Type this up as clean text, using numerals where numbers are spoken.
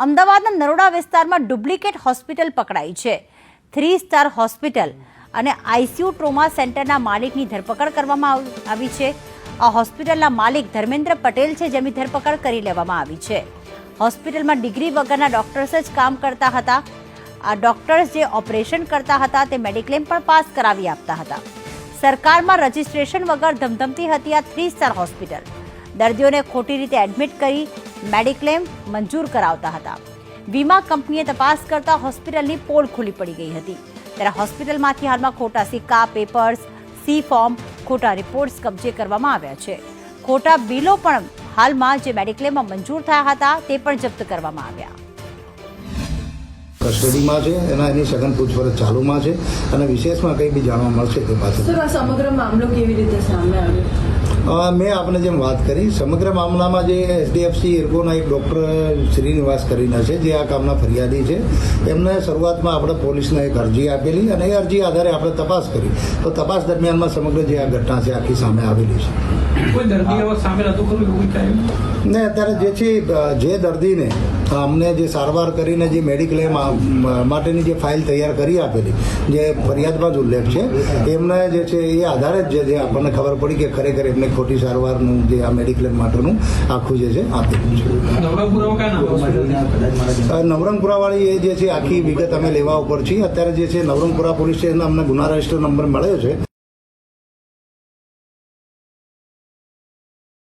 અમદાવાદના નરોડા વિસ્તારમાં duplicate hospital પકડાઈ છે। 3 સ્ટાર હોસ્પિટલ અને આઈસીયુ ટ્રોમા સેન્ટરના માલિકની ધરપકડ કરવામાં આવી છે। આ હોસ્પિટલના માલિક ધર્મેન્દ્ર પટેલ છે, જેમની ધરપકડ કરી લેવામાં આવી છે। હોસ્પિટલમાં ડિગ્રી વગરના ડોક્ટર્સ જ કામ કરતા હતા। આ ડોક્ટર્સ જે ઓપરેશન કરતા હતા તે મેડિક્લેમ પણ પાસ કરાવી આપતા હતા। સરકારમાં રજીસ્ટ્રેશન વગર ધમધમતી હતી આ 3 સ્ટાર હોસ્પિટલ। દર્દીઓને ખોટી રીતે એડમિટ કરી મેડિક્લેમ મંજૂર કરાવતા હતા। વીમા કંપનીએ તપાસ કરતા હોસ્પિટલની પોલ ખુલ્લી પડી ગઈ હતી। ત્યારે હોસ્પિટલમાંથી હાલમાં ખોટા સિક્કા, પેપર્સ, સી ફોર્મ, ખોટા રિપોર્ટ્સ કબજે કરવામાં આવ્યા છે। ખોટા બિલો પણ હાલમાં જે મેડિક્લેમમાં મંજૂર થયા હતા તે પણ જપ્ત કરવામાં આવ્યા। કસ્ટડીમાં છે એની સઘન પૂછપરછ ચાલુમાં છે અને વિશેષમાં કંઈ બી જાણવા મળશે તે પાછળ સર, આ સમગ્ર મામલો કેવી રીતે સામે આવ્યો? મેં આપને જેમ વાત કરી, સમગ્ર મામલામાં જે એચડીએફસી ઇરકોના એક ડૉક્ટર શ્રીનિવાસ કરીને છે, જે આ કામના ફરિયાદી છે, એમને શરૂઆતમાં આપણે પોલીસને એક અરજી આપેલી અને એ અરજી આધારે આપણે તપાસ કરી। તો તપાસ દરમિયાનમાં સમગ્ર જે આ ઘટના છે આખી સામે આવેલી છે। કોઈ દર્દીઓ સામે નતું ખરું એવું કંઈ? ને અત્યારે જે છે જે દર્દીને અમને જે સારવાર કરીને જે મેડિક્લેમ માટેની જે ફાઇલ તૈયાર કરી આપેલી, જે ફરિયાદમાં જ ઉલ્લેખ છે, એમને જે છે એ આધારે જ જે આપણને ખબર પડી કે ખરેખર એમને ખોટી સારવારનું જે આ મેડિક્લેમ માટેનું આખું જે છે આપેલું છે। નવરંગપુરાવાળી એ જે છે આખી વિગત અમે લેવા ઉપર છીએ। અત્યારે જે છે નવરંગપુરા પોલીસ સ્ટેશન અમને ગુના રજિસ્ટર નંબર મળ્યો છે।